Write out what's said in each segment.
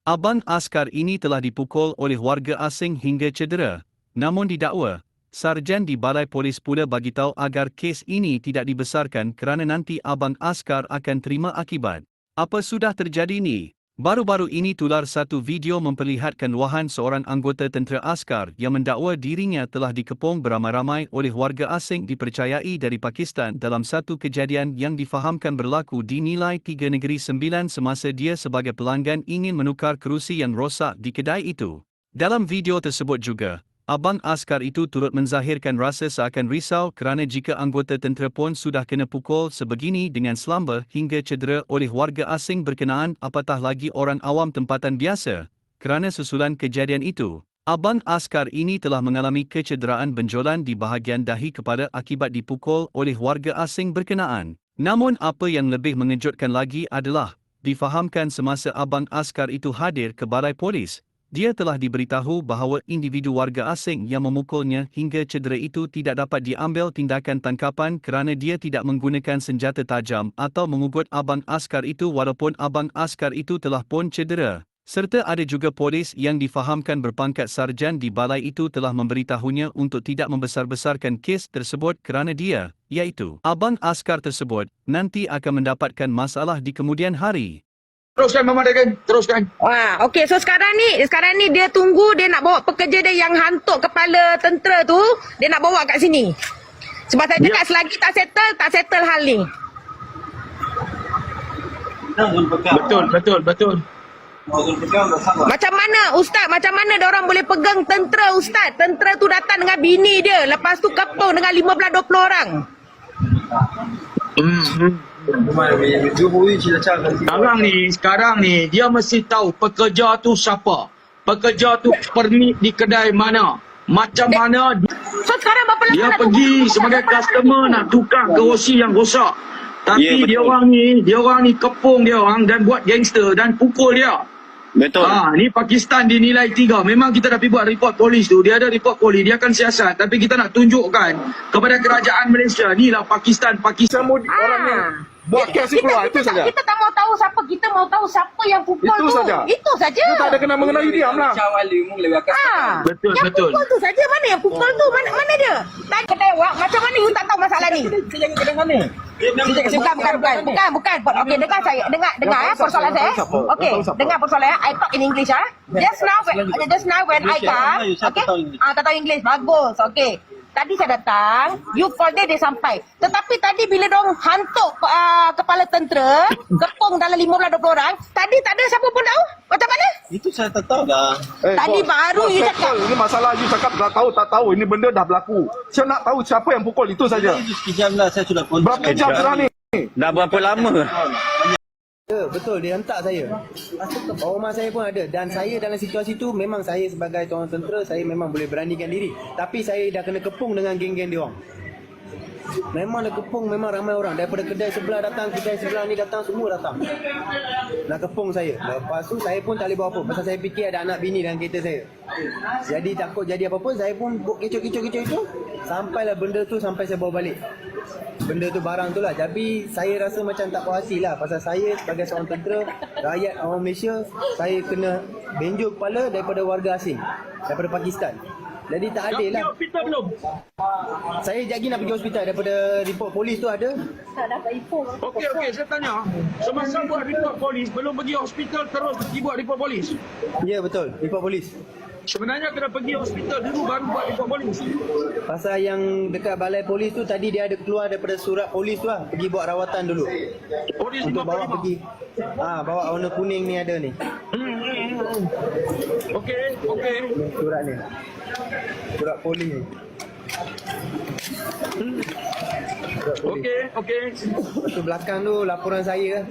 Abang askar ini telah dipukul oleh warga asing hingga cedera. Namun didakwa, sarjan di Balai Polis pula bagitahu agar kes ini tidak dibesarkan kerana nanti abang askar akan terima akibat. Apa sudah terjadi ni? Baru-baru ini tular satu video memperlihatkan luahan seorang anggota tentera askar yang mendakwa dirinya telah dikepung beramai-ramai oleh warga asing dipercayai dari Pakistan dalam satu kejadian yang difahamkan berlaku di Nilai 3 Negeri Sembilan semasa dia sebagai pelanggan ingin menukar kerusi yang rosak di kedai itu. Dalam video tersebut juga, abang askar itu turut menzahirkan rasa seakan risau kerana jika anggota tentera pun sudah kena pukul sebegini dengan selamba hingga cedera oleh warga asing berkenaan apatah lagi orang awam tempatan biasa. Kerana susulan kejadian itu, abang askar ini telah mengalami kecederaan benjolan di bahagian dahi kepala akibat dipukul oleh warga asing berkenaan. Namun apa yang lebih mengejutkan lagi adalah, difahamkan semasa abang askar itu hadir ke balai polis, dia telah diberitahu bahawa individu warga asing yang memukulnya hingga cedera itu tidak dapat diambil tindakan tangkapan kerana dia tidak menggunakan senjata tajam atau mengugut abang askar itu walaupun abang askar itu telah pun cedera. Serta ada juga polis yang difahamkan berpangkat sarjan di balai itu telah memberitahunya untuk tidak membesar-besarkan kes tersebut kerana dia, iaitu abang askar tersebut, nanti akan mendapatkan masalah di kemudian hari. Teruskan Mama Dagan, teruskan. Wah, okey. So sekarang ni dia tunggu dia nak bawa pekerja dia yang hantuk kepala tentera tu, dia nak bawa kat sini. Sebab saya cakap selagi tak settle hal ni. Betul. Macam mana Ustaz, macam mana dia orang boleh pegang tentera Ustaz? Tentera tu datang dengan bini dia, lepas tu kepung dengan 15-20 orang. Sekarang ni dia mesti tahu pekerja tu siapa. Pekerja tu permit di kedai mana. Macam mana So sekarang berapa lama dia nak pergi tunggu? sebagai customer nak tukar kerusi yang rosak. Tapi dia orang ni kepung dia orang dan buat gangster dan pukul dia. Betul. Ni Pakistan dinilai 3. Memang kita dah pergi buat report polis tu. Dia ada report polis, dia akan siasat. Tapi kita nak tunjukkan kepada kerajaan Malaysia, inilah Pakistan. Orang yang buat kes tu keluar, itu saja. Kita tak mau tahu siapa, kita mau tahu siapa yang pukul Itu tu. saja. Itu saja. Dia tak ada kena mengenai diam lah. Betul. Yang pukul tu saja. Mana yang pukul tu? Mana dia? Tak kedai awak. Macam mana you tak tahu masalah ni? Bukan. Okey, dengar saya. Dengar persoalan saya. Okey, dengar persoalan saya. I talk in English Just now when I come, okey? Tak tahu English. Bagus. Okey. Tadi saya datang, you call dia sampai. Tetapi tadi bila dong hantuk kepala tentera, kepung dalam 15-20 orang, tadi tak ada siapa pun tahu. Macam mana? Itu saya tak tahu dah. Tadi baru you cakap. Ini masalah you cakap dah tahu, tak tahu. Ini benda dah berlaku. Saya nak tahu siapa yang pukul, itu saja. Sekejap lah, saya sudah pun. Berapa jam dah ni? Dah berapa lama? Betul, dia hantar saya. Rumah saya pun ada. Dan saya dalam situasi tu, memang saya sebagai seorang tentera, saya memang boleh beranikan diri. Tapi saya dah kena kepung dengan geng-geng dia orang. Memang dah kepung, memang ramai orang. Daripada kedai sebelah datang, kedai sebelah ni datang, semua datang. Nak kepung saya. Lepas tu saya pun tak boleh buat apa. Pasal saya fikir ada anak bini dalam kereta saya. Jadi takut jadi apa-apa, saya pun kecoh itu. Sampailah benda tu sampai saya bawa balik. Benda tu barang tu lah. Tapi saya rasa macam tak puas hati lah. Pasal saya sebagai seorang tentera, rakyat orang Malaysia, saya kena benjol kepala daripada warga asing. Daripada Pakistan. Jadi tak adil lah. Hospital belum? Saya sekejap lagi nak pergi hospital. Daripada report polis tu ada. Tak dapat info. Okey, saya tanya. Semasa buat report polis, belum pergi hospital terus pergi buat report polis? Ya betul, report polis. Sebenarnya kena pergi hospital dulu baru buat report polis. Pasal yang dekat balai polis tu tadi dia ada keluar daripada surat polis tu lah. Pergi buat rawatan dulu. Polis Untuk bawa 55. pergi. Bawa warna kuning ni ada ni. Okey. Ni surat ni. Surat polis ni. Okey. Lepas tu belakang tu laporan saya.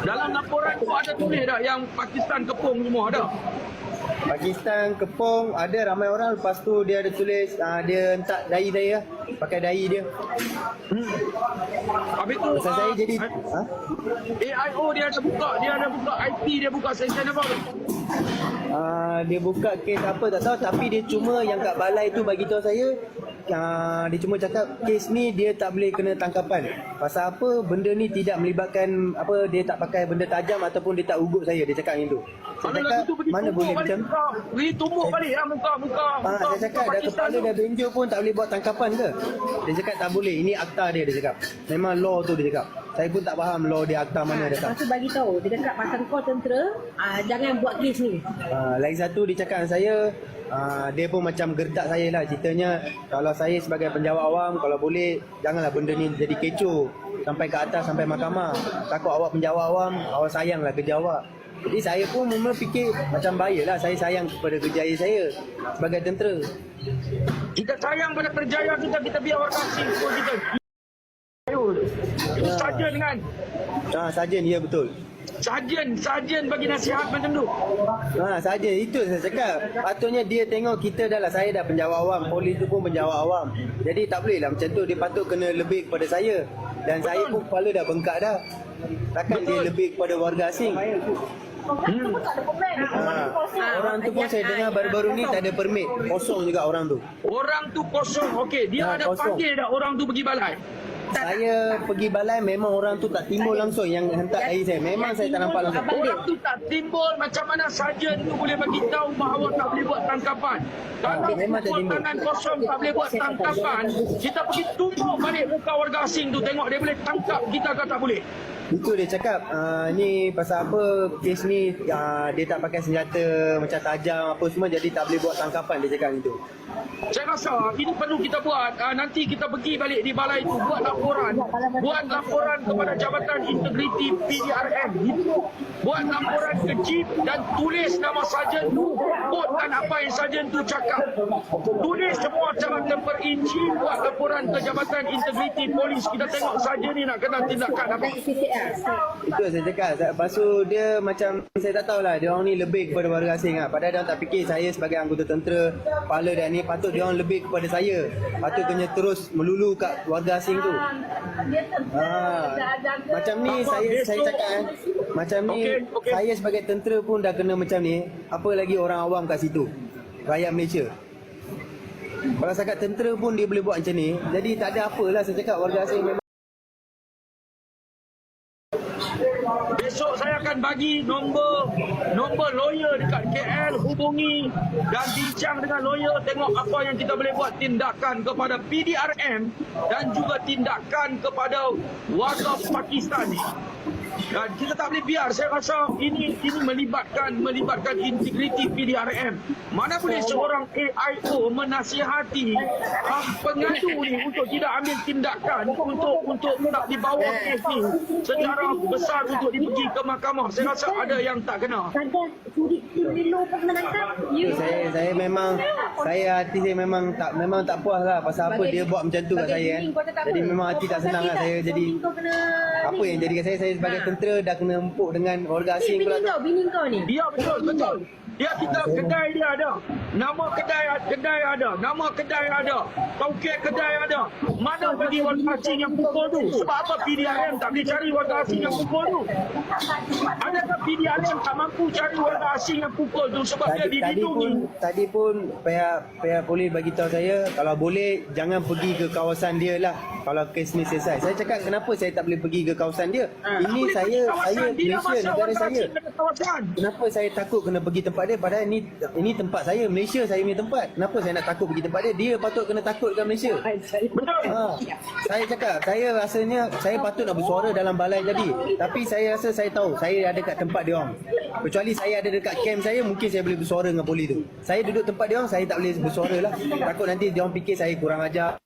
Dalam laporan tu ada tulis dah yang Pakistan kepung semua ada. Pakistan kepung ada ramai orang. Lepas tu dia ada tulis dia hentak dahi saya. Pakai dahi dia. Habis tu Pasal saya jadi AIO dia ada buka IP dia buka session apa? dia buka kes apa tak tahu. Tapi dia cuma yang kat balai tu bagi tahu saya dia cuma cakap kes ni dia tak boleh kena tangkapan. Pasal apa benda ni tidak melibatkan apa, dia tak pakai benda tajam ataupun dia tak ugut saya, dia cakap macam tu. Saya cakap mana boleh macam Pergi tumbuk balik lah muka. saya cakap dah kepala dah benjol pun tak boleh buat tangkapan ke? Dia cakap tak boleh, ini akta dia cakap. Memang law tu dia cakap. Saya pun tak faham law dia akta mana dia Lepas tak. tu bagi tahu, dia cakap pasal kau tentera, jangan buat kes ni. Lagi satu dia cakap dengan saya, dia pun macam gertak saya lah ceritanya. Kalau saya sebagai penjawat awam, kalau boleh janganlah benda ni jadi kecoh sampai ke atas, sampai mahkamah. Takut awak penjawat awam, awak sayanglah kerja awak. Jadi saya pun mula fikir macam baiklah, saya sayang kepada kerjaya saya sebagai tentera. Kita sayang pada kerjaya kita biar orang asing pun kita. Itu sarjan kan? Sarjan, ya betul. Sarjan bagi nasihat macam tu. Saja itu saya cakap. Patutnya dia tengok kita dah lah, saya dah penjawat awam, polis tu pun penjawat awam. Jadi tak boleh lah macam tu, dia patut kena lebih kepada saya. Dan saya pun kepala dah bengkak dah. Takkan dia lebih kepada warga asing. Orang tu pun saya dengar baru-baru ni tak ada permit. Kosong juga orang tu. Orang tu kosong. Okey, dia ada kosong. panggil dah orang tu pergi balai. Saya pergi balai, memang orang tu tak timbul langsung yang hantar air saya. Memang saya tak nampak langsung. Orang tu tak timbul, macam mana sarjan tu boleh bagi tahu bahawa tak boleh buat tangkapan. Kalau memang tak pukul timbul. tangan kosong tak boleh buat tangkapan, kita pergi tumbuk balik muka warga asing tu, tengok dia boleh tangkap kita ke tak boleh. Itu dia cakap, ni pasal apa kes ni dia tak pakai senjata macam tajam apa semua, jadi tak boleh buat tangkapan, dia cakap itu. Saya rasa ini perlu kita buat. Nanti kita pergi balik di balai itu, buat laporan kepada Jabatan Integriti PDRM. Buat laporan ke JIP dan tulis nama sarjan tu, kutkan apa yang sarjan tu cakap. Tulis semua cara terperinci, buat laporan ke Jabatan Integriti Polis. Kita tengok sarjan ni nak kena tindakan apa. Itu saya cakap. Lepas tu dia macam, saya tak tahulah, dia orang ni lebih kepada warga asing lah. Padahal dia orang tak fikir saya sebagai anggota tentera, kepala dia ni, patut dia orang lebih kepada saya. Patut kena terus melulu kat warga asing tu. Macam ni saya cakap macam ni Okey. saya sebagai tentera pun dah kena macam ni, apa lagi orang awam kat situ, rakyat Malaysia. Kalau cakap tentera pun dia boleh buat macam ni, jadi tak ada apalah. Saya cakap warga asing memang. Besok saya akan bagi nombor lawyer dekat KL, hubungi dan bincang dengan lawyer, tengok apa yang kita boleh buat tindakan kepada PDRM dan juga tindakan kepada warga Pakistan ni. Dan kita tak boleh biar. Saya rasa ini melibatkan integriti PDRM. Mana boleh seorang AIO menasihati pengadu ni untuk tidak ambil tindakan untuk tak dibawa kes ni secara besar untuk dipergi ke mahkamah. Saya rasa ada yang tak kena. Saya memang, hati saya memang tak puas lah pasal apa dia buat macam tu kat saya kan. Jadi memang hati tak senang lah saya. Jadi apa yang jadikan saya sebagai tentera dah kena empuk dengan warga asing pula tu. Bini kau ni. Ya betul. Dia kita kedai dia ada. Nama kedai ada. Nama kedai ada. Tauket kedai ada. Mana bagi warga asing yang pukul tu? Sebab apa PDRM tak boleh cari warga asing yang pukul tu? Adakah PDRM tak mampu cari warga asing yang pukul tu sebab dia dilindungi? Tadi pun pihak polis bagi tahu saya kalau boleh jangan pergi ke kawasan dia lah kalau kes ni selesai. Saya cakap kenapa saya tak boleh pergi ke kawasan dia? Ini saya Malaysia, negara saya. Kenapa saya takut kena pergi tempat dia padahal ini tempat saya, Malaysia saya punya tempat. Kenapa saya nak takut pergi tempat dia? Dia patut kena takutkan Malaysia. Betul. Saya cakap, saya rasanya saya patut nak bersuara dalam balai tadi. Tapi saya rasa saya tahu, saya ada kat tempat dia orang. Kecuali saya ada dekat camp saya, mungkin saya boleh bersuara dengan polis tu. Saya duduk tempat dia orang, saya tak boleh bersuara lah. Takut nanti dia orang fikir saya kurang ajar.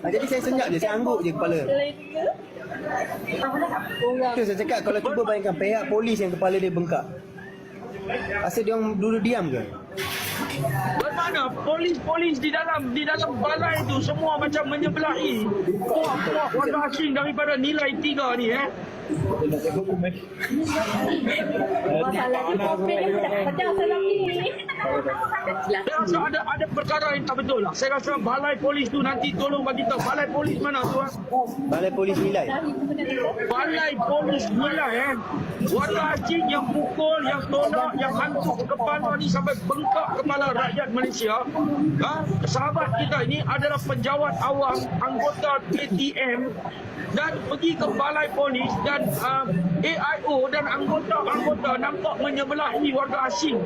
Jadi saya senyap je, saya angguk je kepala. Itu saya cakap, kalau cuba bayangkan pihak polis yang kepala dia bengkak. Asal dia orang dulu diam ke? Bermakna polis di dalam balai tu semua macam menyebelahi puak-puak warga asing daripada nilai 3 ni Masalah ni kopi dia tak pecah salam ni. Dah Saya rasa ada perkara yang tak betul lah. Saya rasa balai polis tu nanti tolong bagi tahu. Balai polis mana tu? Balai Polis Nilai. Balai polis nilai warga asing yang pukul, yang tolak, yang hantuk kepala ni sampai bengkak kepala rakyat Malaysia. Sahabat kita ini adalah penjawat awam, anggota ATM dan pergi ke balai polis dan AIO dan anggota-anggota nampak menyebelahi warga asing.